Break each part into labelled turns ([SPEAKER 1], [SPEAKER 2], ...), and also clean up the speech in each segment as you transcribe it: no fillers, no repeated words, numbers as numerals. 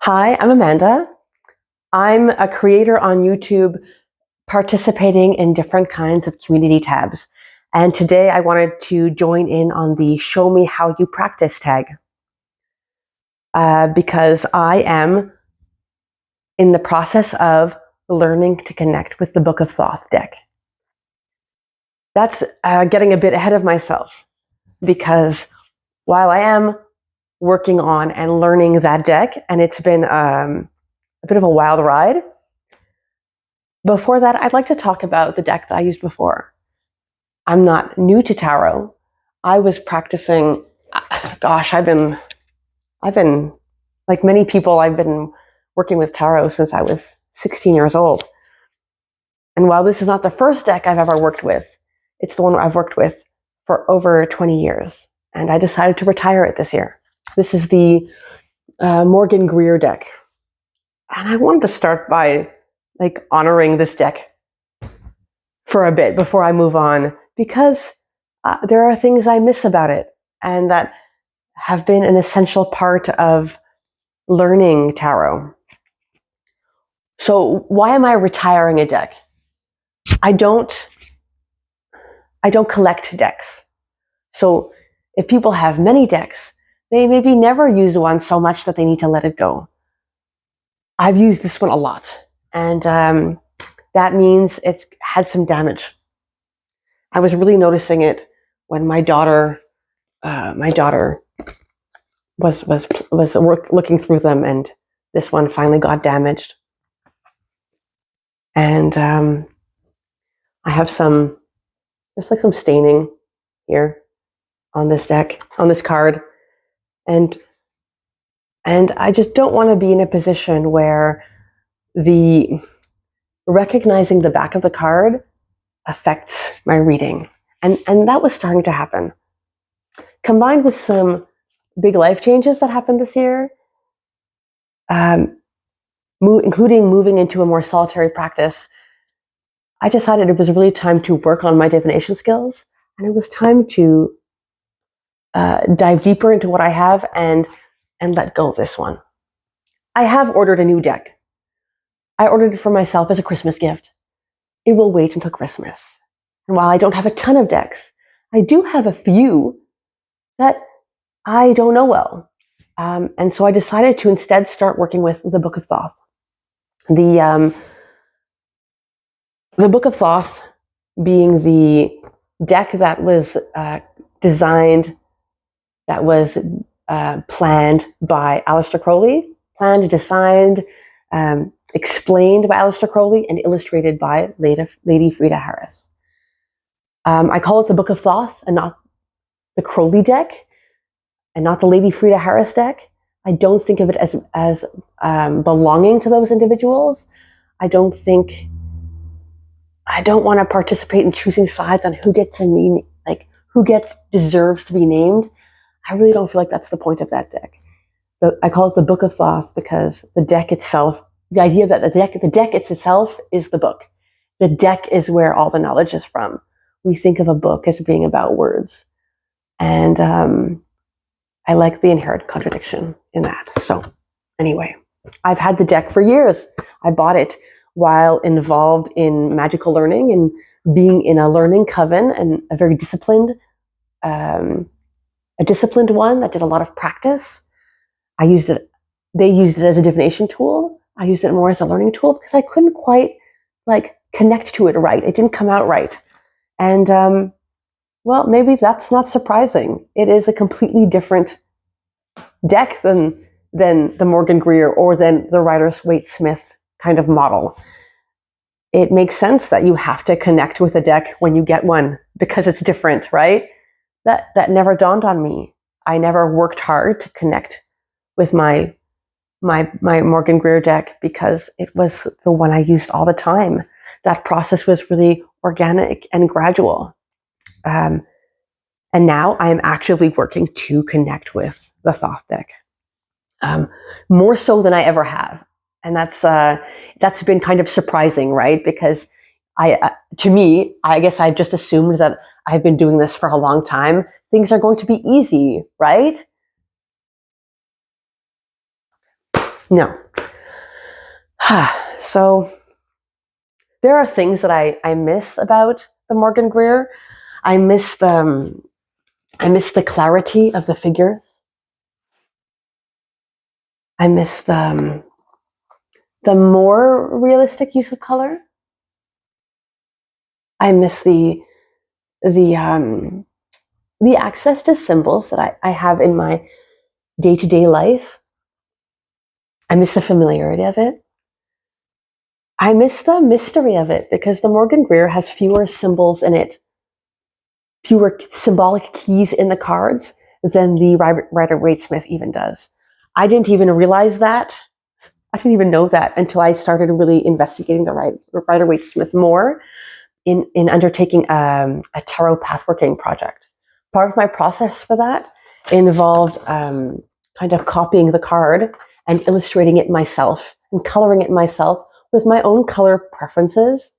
[SPEAKER 1] Hi, I'm Amanda. I'm a creator on YouTube participating in different kinds of community tabs. And today I wanted to join in on the Show Me How You Practice tag because I am in the process of learning to connect with the Book of Thoth deck. That's getting a bit ahead of myself because while I am working on and learning that deck, and it's been a bit of a wild ride, before that, I'd like to talk about the deck that I used before. I'm not new to tarot. I was practicing, I've been like many people, I've been working with tarot since I was 16 years old. And while this is not the first deck I've ever worked with, it's the one I've worked with for over 20 years. And I decided to retire it this year. This is the Morgan-Greer deck. And I wanted to start by honoring this deck for a bit before I move on, because there are things I miss about it and that have been an essential part of learning tarot. So why am I retiring a deck? I don't collect decks. So if people have many decks, they maybe never use one so much that they need to let it go. I've used this one a lot, and that means it's had some damage. I was really noticing it when my daughter was looking through them, and this one finally got damaged. And I have some staining here on this deck, on this card, and I just don't want to be in a position where the recognizing the back of the card affects my reading. And that was starting to happen. Combined with some big life changes that happened this year, including moving into a more solitary practice, I decided it was really time to work on my divination skills, and it was time to dive deeper into what I have and let go of this one. I have ordered a new deck. I ordered it for myself as a Christmas gift. It will wait until Christmas. And while I don't have a ton of decks, I do have a few that I don't know well. And so I decided to instead start working with the Book of Thoth. The Book of Thoth being the deck that was designed, that was planned by Aleister Crowley, planned, designed, explained by Aleister Crowley, and illustrated by Lady Frida Harris. I call it the Book of Thoth and not the Crowley deck, and not the Lady Frida Harris deck. I don't think of it as belonging to those individuals. I don't want to participate in choosing sides on who gets deserves to be named. I really don't feel like that's the point of that deck. I call it the Book of Thoth because the deck itself, the idea that the deck itself is the book. The deck is where all the knowledge is from. We think of a book as being about words. And I like the inherent contradiction in that. So anyway, I've had the deck for years. I bought it while involved in magical learning and being in a learning coven, and a very disciplined one that did a lot of practice. They used it as a divination tool. I used it more as a learning tool because I couldn't quite connect to it right. It didn't come out right. And well, maybe that's not surprising. It is a completely different deck than the Morgan-Greer or than the Rider-Waite-Smith kind of model. It makes sense that you have to connect with a deck when you get one because it's different, right? That never dawned on me. I never worked hard to connect with my Morgan-Greer deck because it was the one I used all the time. That process was really organic and gradual. And now I am actively working to connect with the Thoth deck, more so than I ever have. And that's been kind of surprising, right? Because to me, I guess I've just assumed that I've been doing this for a long time. Things are going to be easy, right? No. So there are things that I miss about the Morgan-Greer. I miss the clarity of the figures. I miss the more realistic use of color. I miss the access to symbols that I have in my day-to-day life. I miss the familiarity of it. I miss the mystery of it because the Morgan-Greer has fewer symbols in it, fewer symbolic keys in the cards than the Rider-Waite-Smith even does. I didn't even realize that. I didn't even know that until I started really investigating the Rider-Waite-Smith more in undertaking a tarot pathworking project. Part of my process for that involved kind of copying the card and illustrating it myself and coloring it myself with my own color preferences,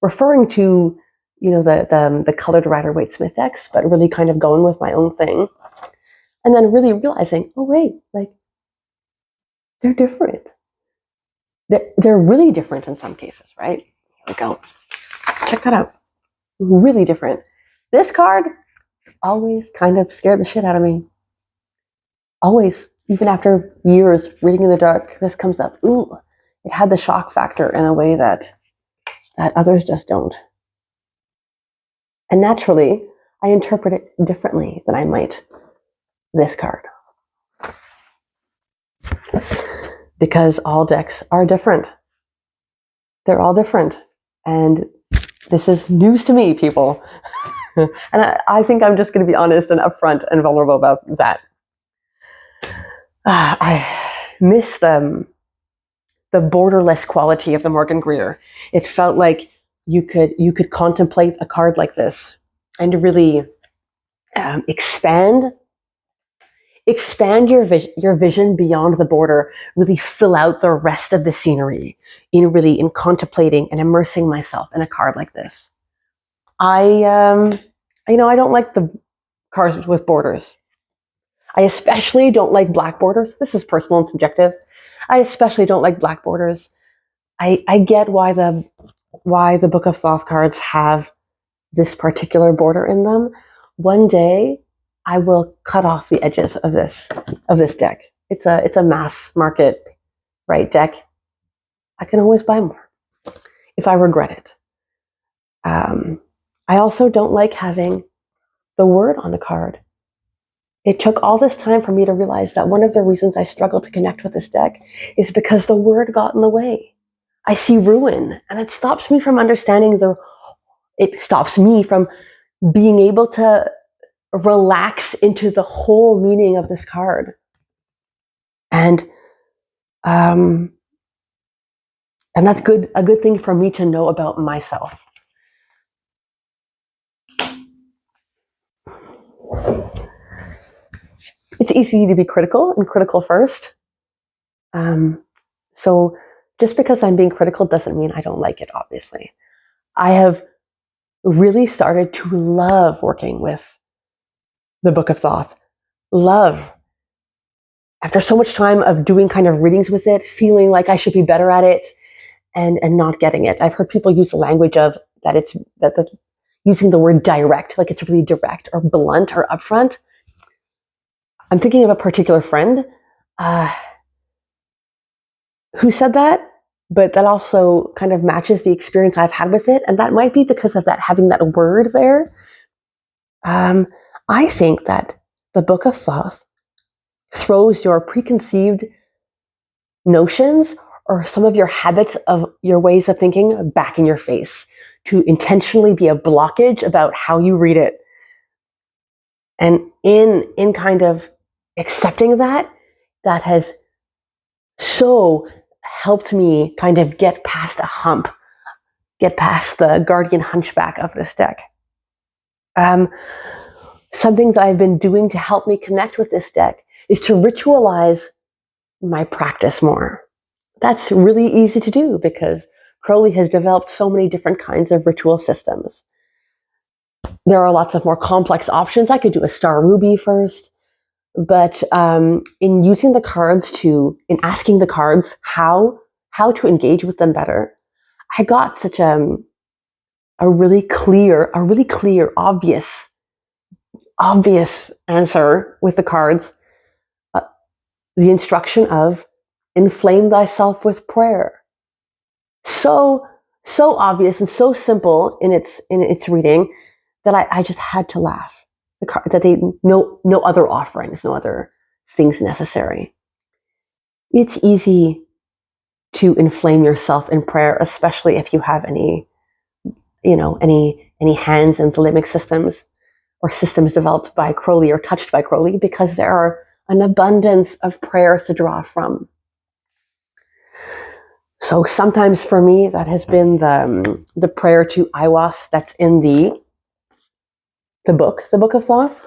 [SPEAKER 1] referring to the colored Rider-Waite-Smith decks, but really kind of going with my own thing, and then really realizing, oh wait, like they're different. They're really different in some cases, right? Here we go. Check that out. Really different. This card always kind of scared the shit out of me. Always, even after years reading in the dark, this comes up. Ooh, it had the shock factor in a way that others just don't. And naturally, I interpret it differently than I might this card. Because all decks are different. They're all different. And this is news to me, people. And I think I'm just going to be honest and upfront and vulnerable about that. I miss the borderless quality of the Morgan-Greer. It felt like you could contemplate a card like this and really expand your vision beyond the border, really fill out the rest of the scenery in contemplating and immersing myself in a card like this. I don't like the cards with borders. I especially don't like black borders. This is personal and subjective. I especially don't like black borders. I get why the Book of Thoth cards have this particular border in them. One day I will cut off the edges of this deck. It's a mass market, right, deck. I can always buy more if I regret it. I also don't like having the word on the card. It took all this time for me to realize that one of the reasons I struggle to connect with this deck is because the word got in the way. I see ruin, and it stops me from understanding it stops me from being able to relax into the whole meaning of this card. And that's a good thing for me to know about myself. It's easy to be critical and critical first. So just because I'm being critical doesn't mean I don't like it, obviously. I have really started to love working with the Book of Thoth. Love. After so much time of doing kind of readings with it, feeling like I should be better at it and not getting it. I've heard people use the language of using the word direct, like it's really direct or blunt or upfront. I'm thinking of a particular friend who said that, but that also kind of matches the experience I've had with it. And that might be because of that, having that word there. I think that the Book of Thoth throws your preconceived notions or some of your habits of your ways of thinking back in your face to intentionally be a blockage about how you read it. And in kind of accepting that has so helped me kind of get past a hump, get past the guardian hunchback of this deck. Something that I've been doing to help me connect with this deck is to ritualize my practice more. That's really easy to do because Crowley has developed so many different kinds of ritual systems. There are lots of more complex options. I could do a star ruby first. But in using the cards in asking the cards how to engage with them better, I got such a really clear, obvious answer with the cards. The instruction of inflame thyself with prayer. So obvious and so simple in its reading that I just had to laugh. That they no other offerings, no other things necessary. It's easy to inflame yourself in prayer, especially if you have any hands and limbic systems or systems developed by Crowley or touched by Crowley, because there are an abundance of prayers to draw from. So sometimes for me, that has been the prayer to Aiwass that's in the Book of Thoth.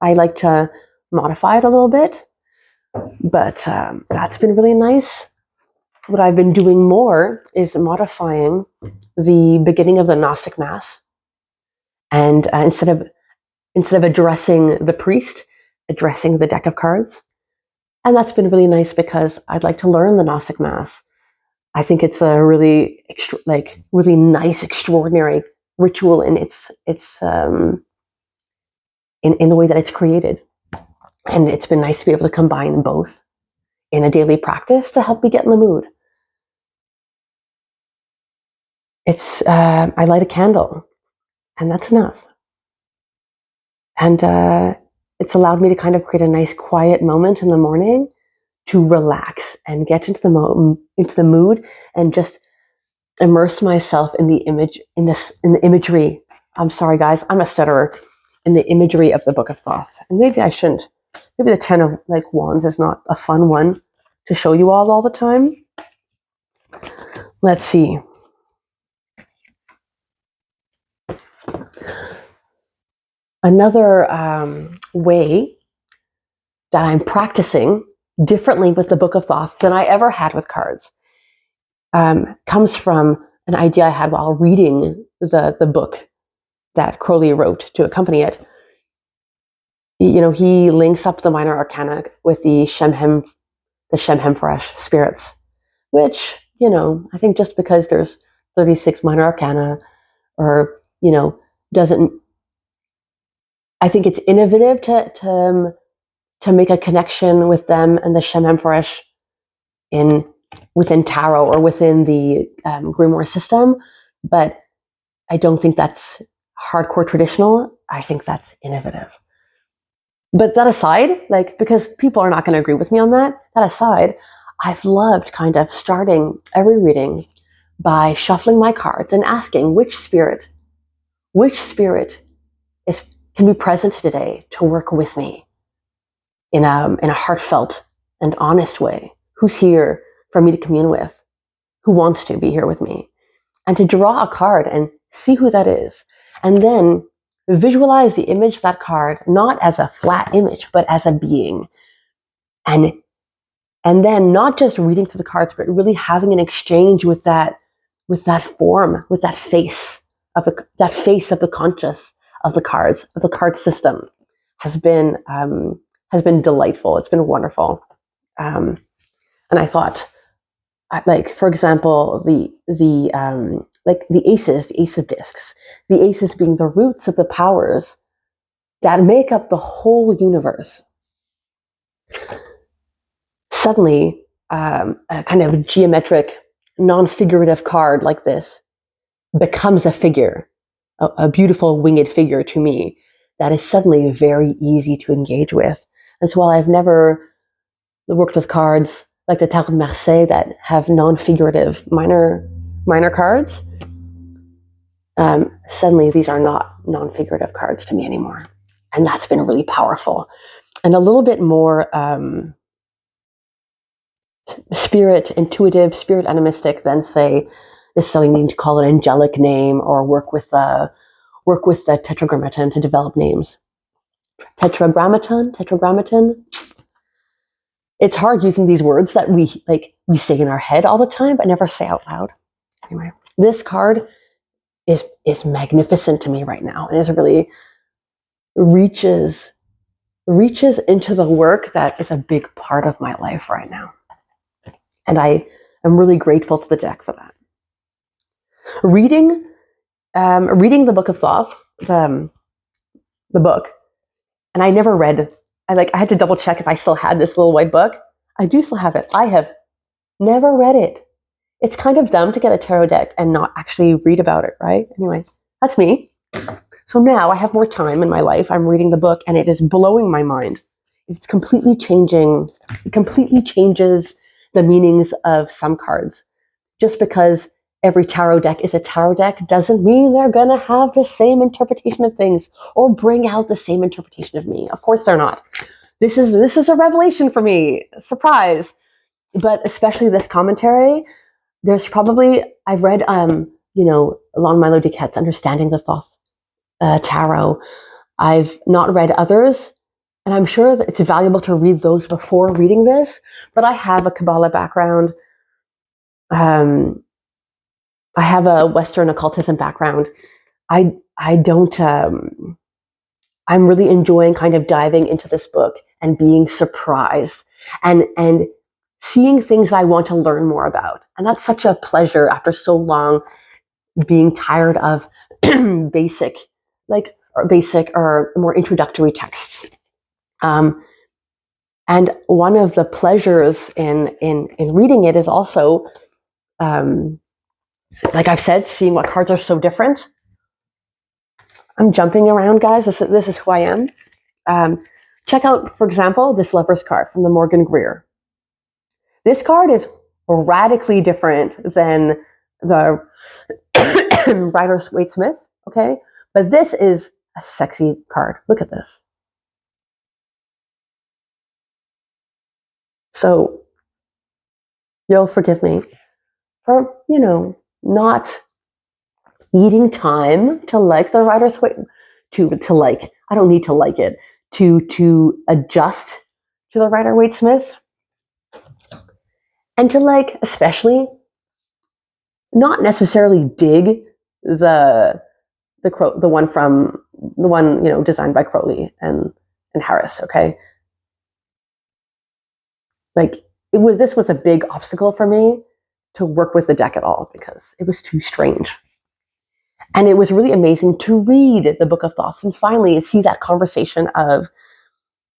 [SPEAKER 1] I like to modify it a little bit, but that's been really nice. What I've been doing more is modifying the beginning of the Gnostic Mass, and instead of addressing the priest, addressing the deck of cards. And that's been really nice because I'd like to learn the Gnostic Mass. I think it's a really really nice, extraordinary ritual in its in the way that it's created. And it's been nice to be able to combine both in a daily practice to help me get in the mood. It's I light a candle, and that's enough. And it's allowed me to kind of create a nice quiet moment in the morning to relax and get into the mood and just immerse myself in the imagery. I'm sorry, guys, I'm a stutterer. In the imagery of the Book of Thoth. And maybe I shouldn't. Maybe the 10 of Wands is not a fun one to show you all the time. Let's see. Another way that I'm practicing differently with the Book of Thoth than I ever had with cards comes from an idea I had while reading the book that Crowley wrote to accompany it. He links up the minor arcana with the Shemhem-Fresh spirits, which, I think just because there's 36 minor arcana or, doesn't, I think it's innovative to make a connection with them and the Shemhem-Fresh within tarot or within the grimoire system, but I don't think that's hardcore traditional. I think that's innovative. But that aside, because people are not going to agree with me on that aside, I've loved kind of starting every reading by shuffling my cards and asking which spirit can be present today to work with me in a heartfelt and honest way. Who's here for me to commune with? Who wants to be here with me? And to draw a card and see who that is. And then visualize the image of that card, not as a flat image, but as a being. And then not just reading through the cards, but really having an exchange with that form, with that face of the conscious of the cards, of the card system, has been delightful. It's been wonderful. And I thought, for example, the aces, the ace of discs, the aces being the roots of the powers that make up the whole universe. Suddenly, a kind of geometric, non-figurative card like this becomes a figure, a beautiful winged figure to me that is suddenly very easy to engage with. And so while I've never worked with cards like the Tarot de Marseille that have non-figurative minor cards, suddenly these are not non-figurative cards to me anymore. And that's been really powerful. And a little bit more intuitive, spirit animistic than, say, necessarily needing to call an angelic name or work with the tetragrammaton to develop names. Tetragrammaton? It's hard using these words that we say in our head all the time, but never say out loud. Anyway, this card is magnificent to me right now, and it really reaches reaches into the work that is a big part of my life right now. And I am really grateful to the deck for that. Reading the Book of Thoth, the book, and I never read, I had to double check if I still had this little white book. I do still have it. I have never read it. It's kind of dumb to get a tarot deck and not actually read about it, right? Anyway, that's me. So now I have more time in my life. I'm reading the book and it is blowing my mind. It's completely changing. It completely changes the meanings of some cards. Just because every tarot deck is a tarot deck doesn't mean they're going to have the same interpretation of things or bring out the same interpretation of me. Of course they're not. This is a revelation for me. Surprise. But especially this commentary, there's probably, I've read, Along Milo DeCat's Understanding the Thoth Tarot. I've not read others, and I'm sure that it's valuable to read those before reading this, but I have a Kabbalah background. I have a Western occultism background. I'm really enjoying kind of diving into this book and being surprised and seeing things I want to learn more about. And that's such a pleasure after so long being tired of basic or more introductory texts. And one of the pleasures in reading it is also, like I've said, seeing what cards are so different. I'm jumping around, guys. This is who I am. Check out, for example, this Lover's card from the Morgan-Greer. This card is radically different than the Rider-Waite-Smith, okay? But this is a sexy card. Look at this. So you'll forgive me for, not needing time to like the Rider-Waite, to like, I don't need to like it, to adjust to the Rider-Waite-Smith. And to especially not necessarily dig the one designed by Crowley and Harris, okay? This was a big obstacle for me to work with the deck at all because it was too strange. And it was really amazing to read the Book of Thoth and finally see that conversation of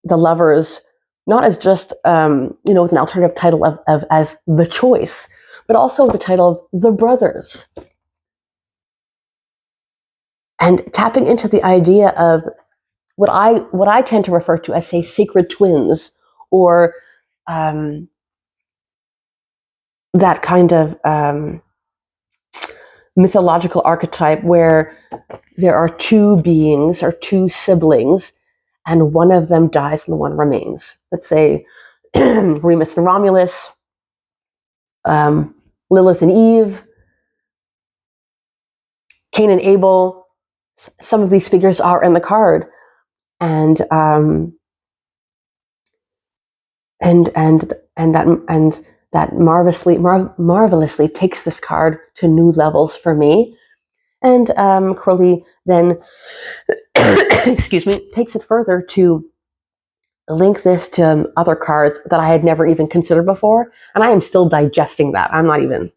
[SPEAKER 1] the lovers, not as just with an alternative title of as the choice, but also the title of the brothers. And tapping into the idea of what I tend to refer to as, say, sacred twins, or that kind of mythological archetype where there are two beings or two siblings, and one of them dies and one remains. Let's say Remus and Romulus, Lilith and Eve, Cain and Abel. Some of these figures are in the card, and that marvelously takes this card to new levels for me. And Crowley then, excuse me, takes it further to link this to other cards that I had never even considered before, and I am still digesting that. I'm not even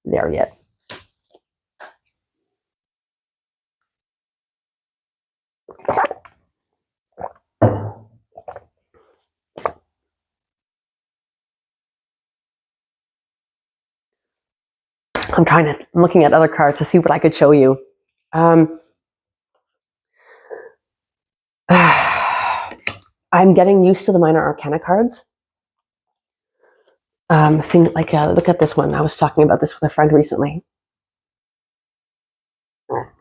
[SPEAKER 1] there yet. I'm looking at other cards to see what I could show you. I'm getting used to the minor arcana cards. Look at this one. I was talking about this with a friend recently.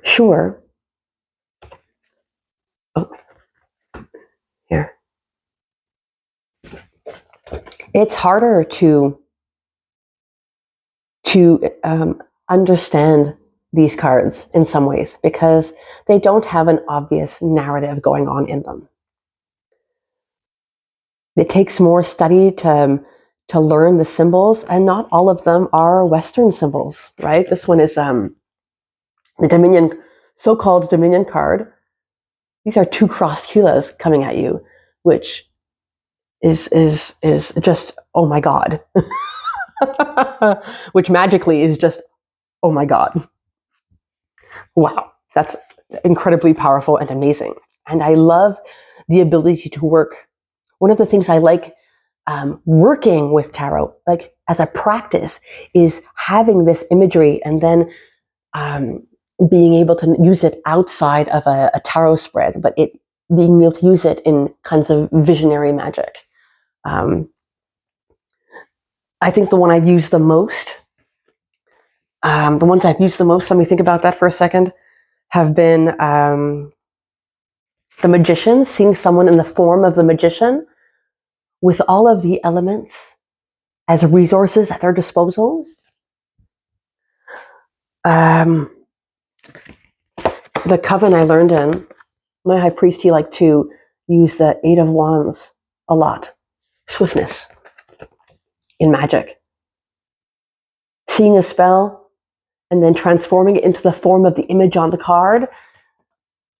[SPEAKER 1] Sure. Oh, here. It's harder to understand these cards in some ways because they don't have an obvious narrative going on in them. It takes more study to learn the symbols, and not all of them are Western symbols, right? This one is the Dominion, so-called Dominion card. These are two crossed culas coming at you. which is just, oh my God. Which magically is just, oh my God. Wow, that's incredibly powerful and amazing. And I love the ability to work. One of the things I like working with tarot, like as a practice, is having this imagery and then being able to use it outside of a tarot spread, but it being able to use it in kinds of visionary magic. I think the one I've used the most, let me think about that for a second, have been the magician, seeing someone in the form of the magician with all of the elements as resources at their disposal. The coven I learned in, my high priest, he liked to use the 8 of Wands a lot. Swiftness in magic. Seeing a spell and then transforming it into the form of the image on the card.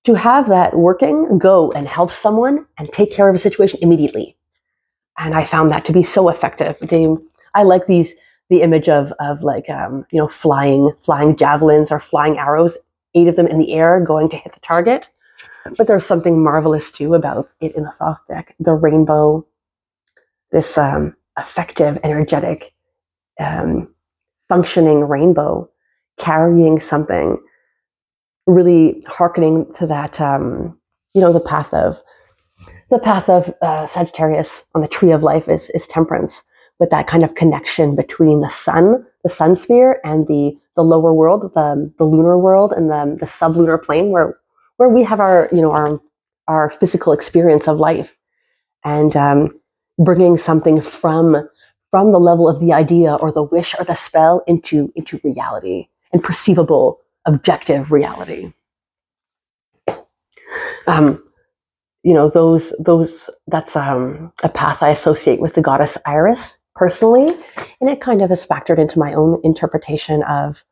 [SPEAKER 1] To have that working, go and help someone and take care of a situation immediately. And I found that to be so effective. I like the image of like, flying javelins or flying arrows, 8 of them in the air going to hit the target. But there's something marvelous too about it in the Thoth deck. The rainbow, this effective, energetic, functioning rainbow, carrying something, really hearkening to that, the path of Sagittarius on the tree of life is temperance, but that kind of connection between the sun sphere, and the lower world, the lunar world, and the sublunar plane, where we have our physical experience of life, and bringing something from the level of the idea or the wish or the spell into reality and perceivable, objective reality. That's a path I associate with the goddess Iris personally, and it kind of has factored into my own interpretation of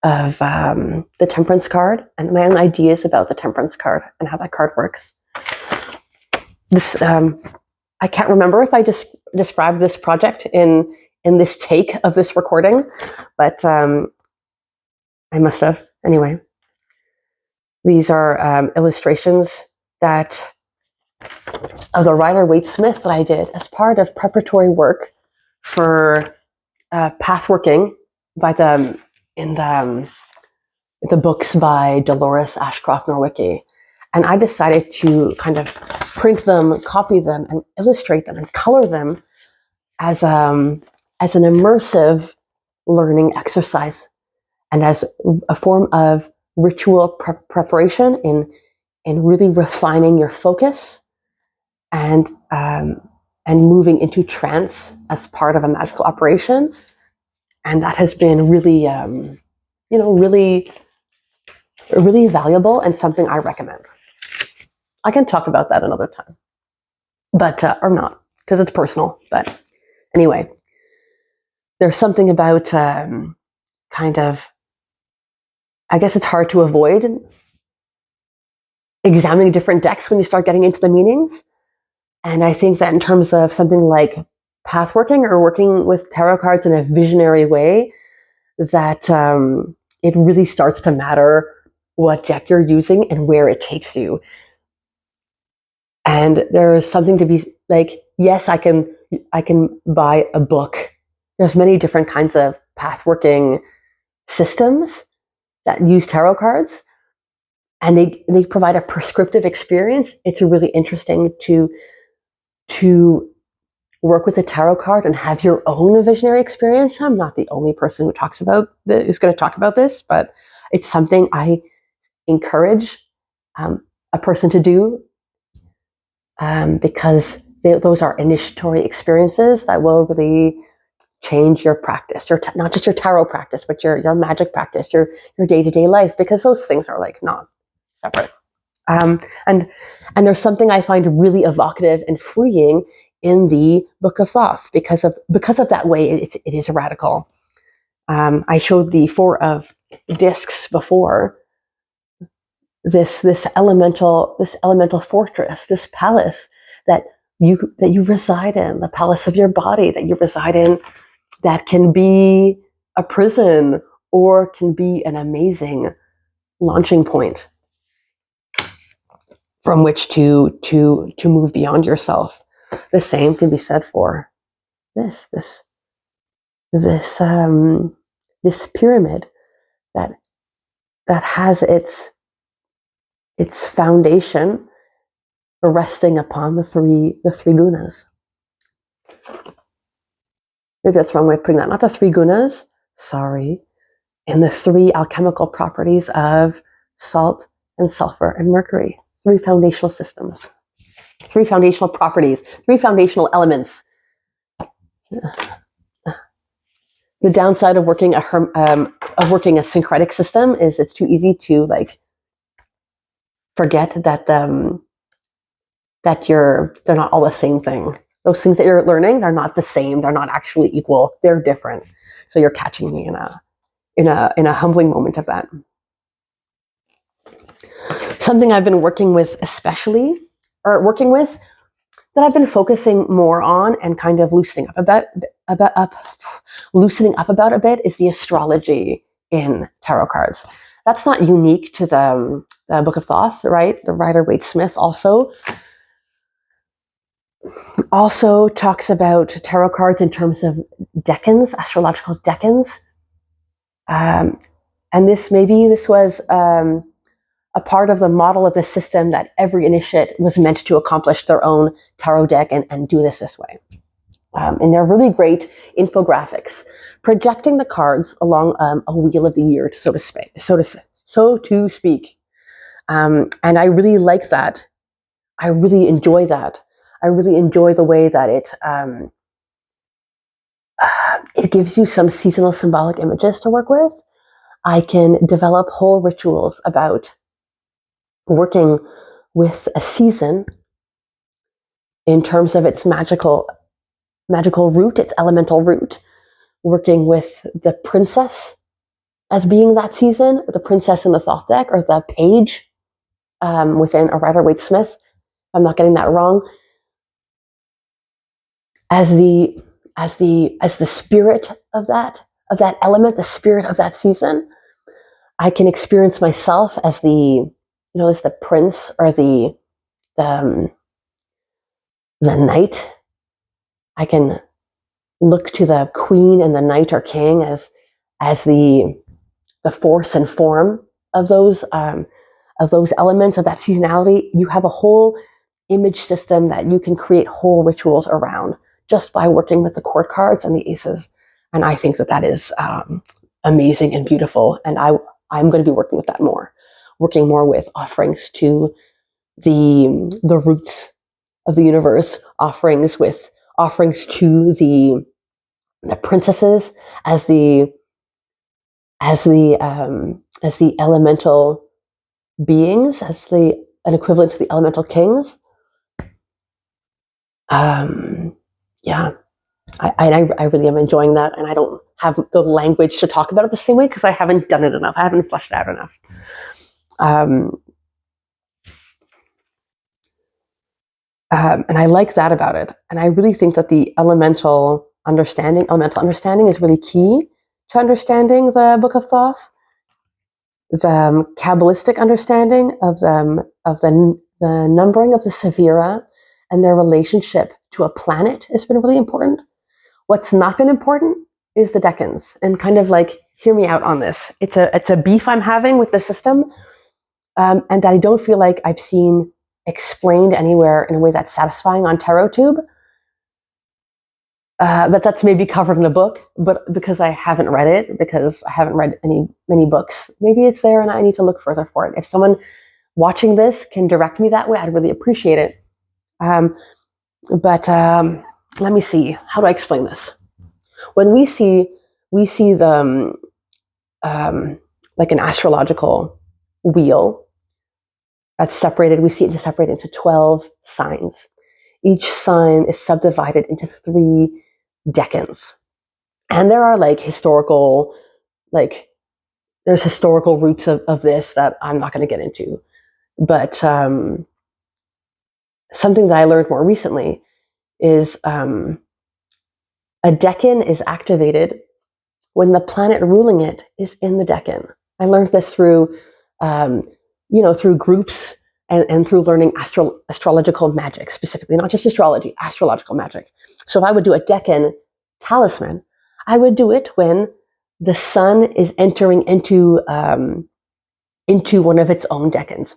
[SPEAKER 1] the Temperance card and my own ideas about the Temperance card and how that card works. This I can't remember if I just described this project in this take of this recording, but I must have. Anyway, these are illustrations of the Rider-Waite-Smith that I did as part of preparatory work for pathworking in the books by Dolores Ashcroft Norwicki. And I decided to kind of print them, copy them, and illustrate them and color them as an immersive learning exercise and as a form of ritual preparation in really refining your focus and moving into trance as part of a magical operation. And that has been really, really valuable and something I recommend. I can talk about that another time, but or not, because it's personal. But anyway, there's something about kind of, I guess it's hard to avoid examining different decks when you start getting into the meanings. And I think that in terms of something like pathworking or working with tarot cards in a visionary way, that it really starts to matter what deck you're using and where it takes you. And there is something to be like, yes, I can buy a book. There's many different kinds of pathworking systems that use tarot cards, and they provide a prescriptive experience. It's really interesting to work with a tarot card and have your own visionary experience. I'm not the only person who's going to talk about this, but it's something I encourage a person to do, because those are initiatory experiences that will really change your practice, not just your tarot practice, but your magic practice, your day-to-day life, because those things are like not separate. And there's something I find really evocative and freeing in the Book of Thoth because of that way it is radical. I showed the 4 of discs before. This elemental fortress, this palace that you reside in, the palace of your body that you reside in, that can be a prison or can be an amazing launching point from which to move beyond yourself. The same can be said for this pyramid that has its foundation resting upon the three gunas. Maybe that's the wrong way of putting that. Not the three gunas, sorry, and the three alchemical properties of salt and sulfur and mercury. Three foundational systems, three foundational properties, three foundational elements. The downside of working a syncretic system is it's too easy to like forget that they're not all the same thing. Those things that you're learning, they're not the same. They're not actually equal. They're different. So you're catching me in a humbling moment of that. Something I've been working with that I've been focusing more on and kind of loosening up a bit is the astrology in tarot cards. That's not unique to the Book of Thoth, right? The writer Waite-Smith also talks about tarot cards in terms of decans, astrological decans. And this was a part of the model of the system that every initiate was meant to accomplish their own tarot deck and do this way. And they're really great infographics, projecting the cards along a wheel of the year, so to speak. And I really like that. I really enjoy that. I really enjoy the way that it gives you some seasonal symbolic images to work with. I can develop whole rituals about working with a season in terms of its magical root, its elemental root, working with the princess as being that season, or the princess in the Thoth deck, or the page within a writer Waite-Smith. I'm not getting that wrong. As the spirit of that element, the spirit of that season, I can experience myself as the prince or the knight. I can look to the queen and the knight or king as the force and form of those elements of that seasonality. You have a whole image system that you can create whole rituals around just by working with the court cards and the aces. And I think that is amazing and beautiful. And I'm going to be working with that more, working more with offerings to the roots of the universe, offerings to the princesses as the elemental beings, as an equivalent to the elemental kings. Yeah, I really am enjoying that, and I don't have the language to talk about it the same way because I haven't done it enough. I haven't fleshed it out enough. And I like that about it. And I really think that the elemental understanding is really key to understanding the Book of Thoth. The Kabbalistic understanding of the numbering of the Sephira and their relationship to a planet has been really important. What's not been important is the decans, and kind of like, hear me out on this. It's a beef I'm having with the system, and that I don't feel like I've seen explained anywhere in a way that's satisfying on TarotTube. But that's maybe covered in the book, but because I haven't read it, because I haven't read many books, maybe it's there and I need to look further for it. If someone watching this can direct me that way, I'd really appreciate it. But let me see. How do I explain this? When we see the like an astrological wheel that's separated, we see it separated into 12 signs. Each sign is subdivided into 3 decans. And there are there's historical roots of this that I'm not going to get into. But something that I learned more recently is a decan is activated when the planet ruling it is in the decan. I learned this through, through groups and through learning astrological magic specifically, not just astrology, astrological magic. So if I would do a decan talisman, I would do it when the sun is entering into one of its own decans.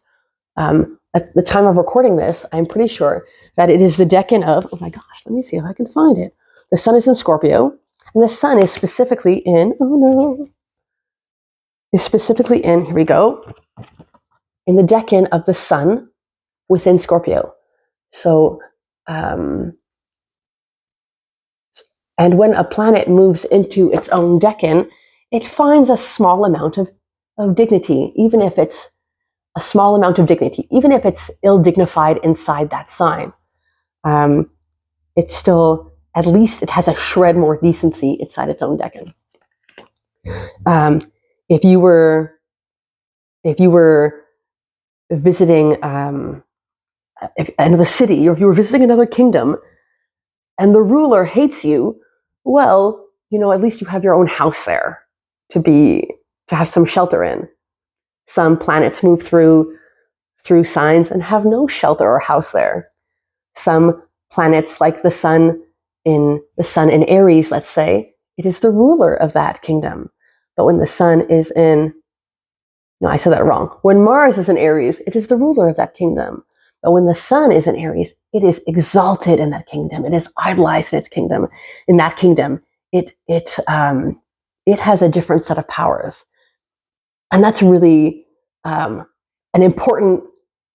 [SPEAKER 1] At the time of recording this, I'm pretty sure that it is the decan of, oh my gosh, let me see if I can find it. The sun is in Scorpio, and the sun is specifically in, here we go, in the decan of the sun within Scorpio. So, and when a planet moves into its own decan, it finds a small amount of dignity, even if it's a small amount of dignity, even if it's ill-dignified inside that sign. It's still, at least it has a shred more decency inside its own decan. If you were visiting another city, or if you were visiting another kingdom, and the ruler hates you, well, at least you have your own house there to have some shelter in. Some planets move through signs and have no shelter or house there. Some planets, like the sun in Aries, let's say, it is the ruler of that kingdom. But when the sun is in, no, I said that wrong. When Mars is in Aries, it is the ruler of that kingdom. But when the sun is in Aries, it is exalted in that kingdom. It is idolized in its kingdom. In that kingdom, it has a different set of powers. And that's really an important,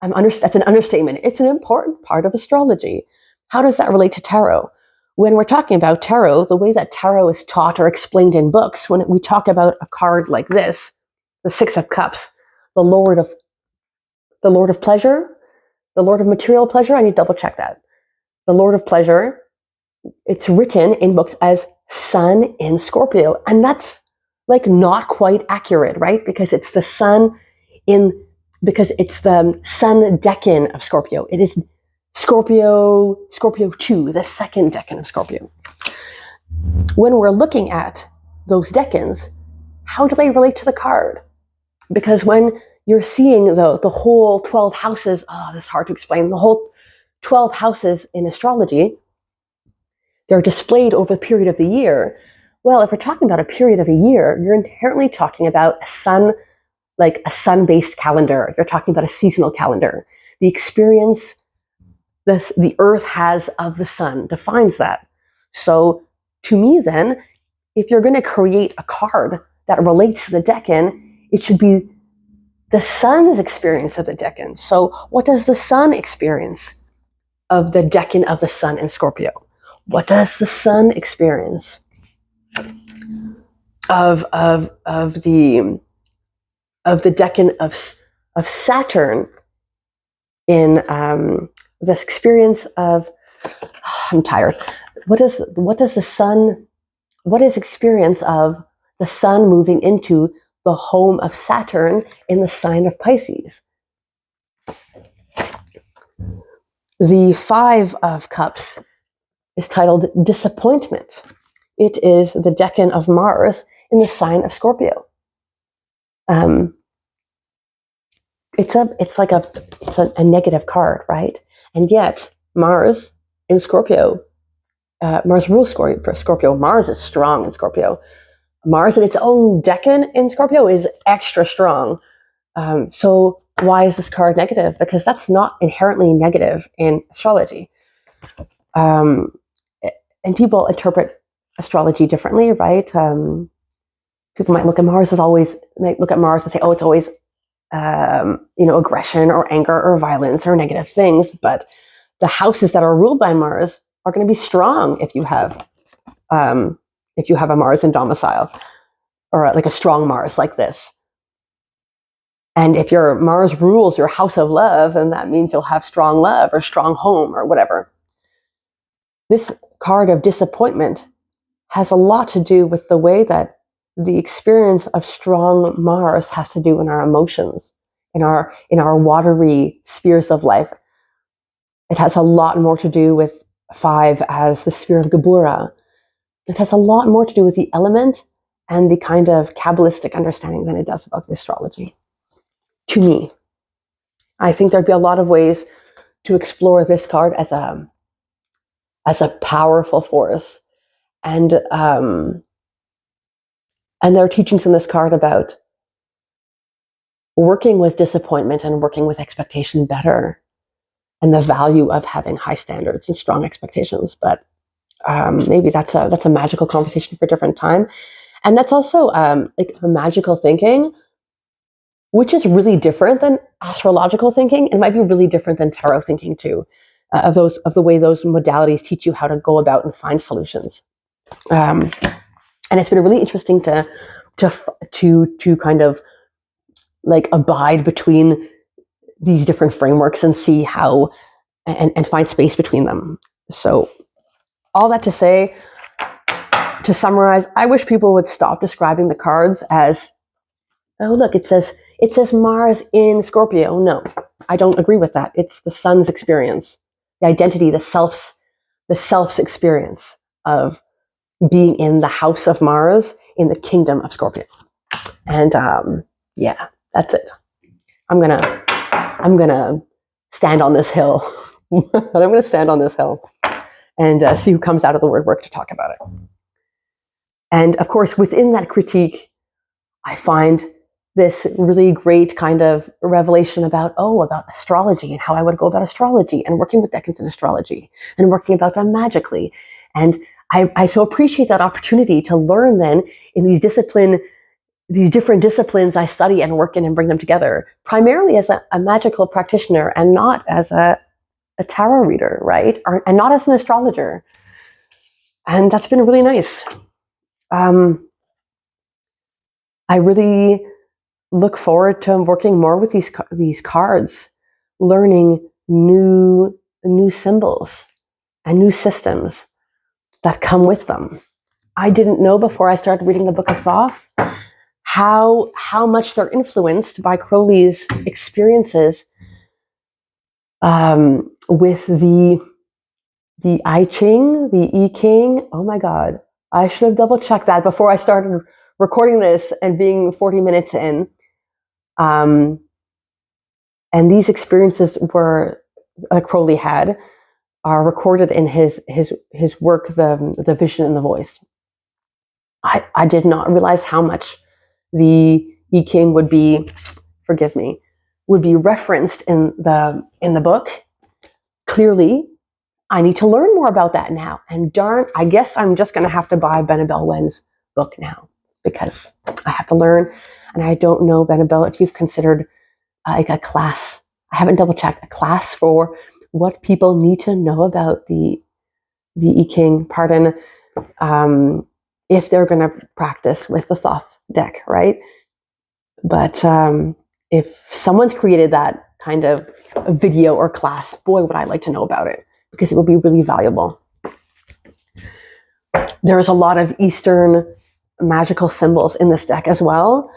[SPEAKER 1] that's an understatement. It's an important part of astrology. How does that relate to tarot? When we're talking about tarot, the way that tarot is taught or explained in books, when we talk about a card like this, the Six of Cups, the Lord of Pleasure, the Lord of Material Pleasure, I need to double check that. The Lord of Pleasure, it's written in books as Sun in Scorpio. And that's like not quite accurate, right? Because it's the sun because it's the sun decan of Scorpio. It is Scorpio 2, the second decan of Scorpio. When we're looking at those decans, how do they relate to the card? Because when you're seeing the whole 12 houses, this is hard to explain, the whole 12 houses in astrology, they're displayed over a period of the year. Well, if we're talking about a period of a year, you're inherently talking about a sun-based calendar. You're talking about a seasonal calendar. The experience the Earth has of the sun defines that. So to me then, if you're going to create a card that relates to the decan, it should be the sun's experience of the decan. So what does the sun experience of the decan of the sun in Scorpio? What does the sun experience of the decan of Saturn in the experience of, I'm tired. What is experience of the sun moving into the home of Saturn in the sign of Pisces? The Five of Cups is titled Disappointment. It is the decan of Mars in the sign of Scorpio. It's a negative card, right? And yet Mars in Scorpio, Mars rules Scorpio. Mars is strong in Scorpio. Mars in its own decan in Scorpio is extra strong. So why is this card negative? Because that's not inherently negative in astrology. And people interpret astrology differently, right? People might look at Mars and say, oh, it's always aggression or anger or violence or negative things. But the houses that are ruled by Mars are going to be strong if you have a Mars in domicile, or like a strong Mars like this. And if your Mars rules your house of love, then that means you'll have strong love or strong home or whatever. This card of disappointment has a lot to do with the way that the experience of strong Mars has to do in our emotions, in our watery spheres of life. It has a lot more to do with 5 as the sphere of Gebura. It has a lot more to do with the element and the kind of Kabbalistic understanding than it does about the astrology. To me, I think there'd be a lot of ways to explore this card as a powerful force, and there are teachings in this card about working with disappointment and working with expectation better, and the value of having high standards and strong expectations. But maybe that's a magical conversation for a different time. And that's also like magical thinking, which is really different than astrological thinking. It might be really different than tarot thinking too, of the way those modalities teach you how to go about and find solutions. And it's been really interesting to kind of like abide between these different frameworks and see how and find space between them. So all that to say, to summarize, I wish people would stop describing the cards as, oh look, it says Mars in Scorpio. No, I don't agree with that. It's the sun's experience, the identity, the self's experience of being in the house of Mars in the kingdom of Scorpio. And yeah, that's it. I'm gonna stand on this hill. But I'm gonna stand on this hill and see who comes out of the word work to talk about it. And of course, within that critique, I find this really great kind of revelation about astrology and how I would go about astrology and working with decans in astrology and working about them magically. And I so appreciate that opportunity to learn then in these different disciplines I study and work in and bring them together, primarily as a magical practitioner and not as a tarot reader, right? And not as an astrologer. And that's been really nice. I really look forward to working more with these cards, learning new symbols and new systems that come with them. I didn't know before I started reading the Book of Thoth how much they're influenced by Crowley's experiences with the I Ching, the I Ching. Oh my God, I should have double checked that before I started recording this and being 40 minutes in. And these experiences Crowley had are recorded in his work, the Vision and the Voice. I did not realize how much the I Ching would be referenced in the book. Clearly, I need to learn more about that now. And darn, I guess I'm just going to have to buy Benabel Wen's book now because I have to learn. And I don't know, Benabel, if you've considered like a class. I haven't double checked a class for what people need to know about the I Ching. If they're going to practice with the Thoth Deck, right? But if someone's created that kind of a video or class, boy, would I like to know about it, because it will be really valuable. There's a lot of Eastern magical symbols in this deck as well.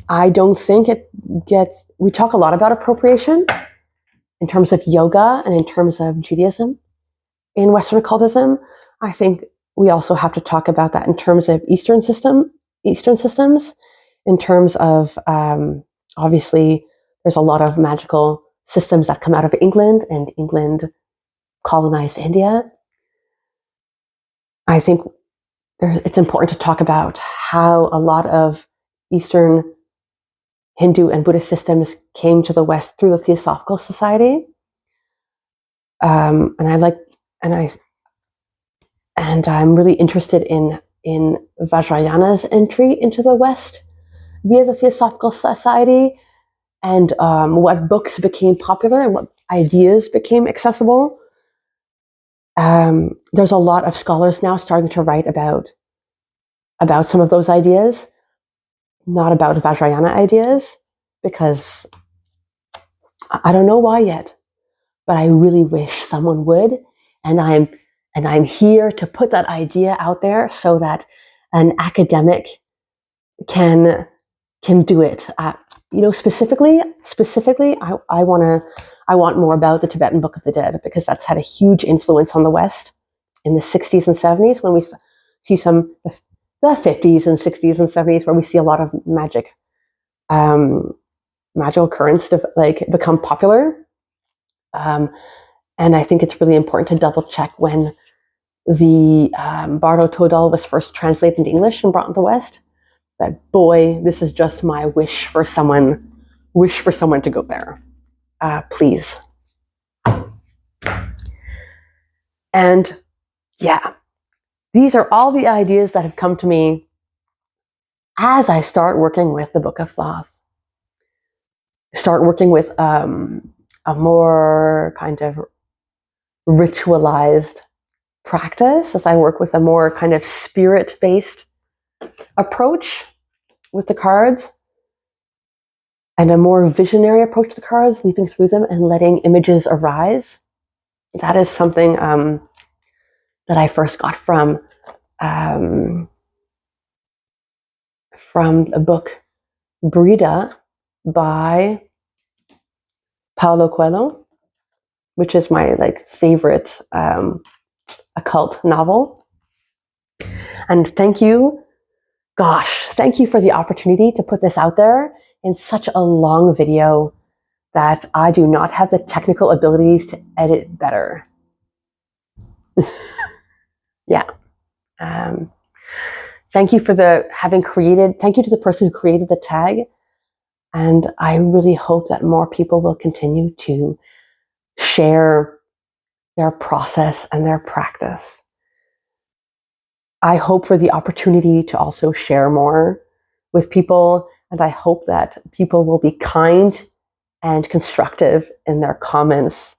[SPEAKER 1] I don't think we talk a lot about appropriation in terms of yoga and in terms of Judaism in Western occultism. I think we also have to talk about that in terms of Eastern systems, in terms of, obviously, there's a lot of magical systems that come out of England, and England colonized India. I think it's important to talk about how a lot of Eastern Hindu and Buddhist systems came to the West through the Theosophical Society. And I'm really interested in Vajrayana's entry into the West via the Theosophical Society, and what books became popular and what ideas became accessible. There's a lot of scholars now starting to write about some of those ideas, not about Vajrayana ideas, because I don't know why yet, but I really wish someone would, and I'm here to put that idea out there so that an academic can do it. Specifically, I I want more about the Tibetan Book of the Dead, because that's had a huge influence on the West in the 60s and 70s, when we see some, the 50s and 60s and 70s, where we see a lot of magical currents to like become popular. And I think it's really important to double check when the Bardo Todal was first translated into English and brought into the West. But boy, this is just my wish for someone to go there. Please. And yeah, these are all the ideas that have come to me as I start working with the Book of Thoth. Start working with a more kind of ritualized practice, as I work with a more kind of spirit-based approach with the cards, and a more visionary approach to the cards, leaping through them and letting images arise. That is something that I first got from the book Brida by Paolo Coelho, which is my like favorite occult novel. And thank you for the opportunity to put this out there in such a long video that I do not have the technical abilities to edit better. Yeah. Thank you for thank you to the person who created the tag. And I really hope that more people will continue to share their process and their practice. I hope for the opportunity to also share more with people, and I hope that people will be kind and constructive in their comments.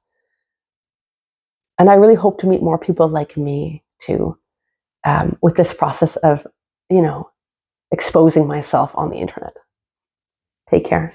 [SPEAKER 1] And I really hope to meet more people like me too, with this process of, exposing myself on the internet. Take care.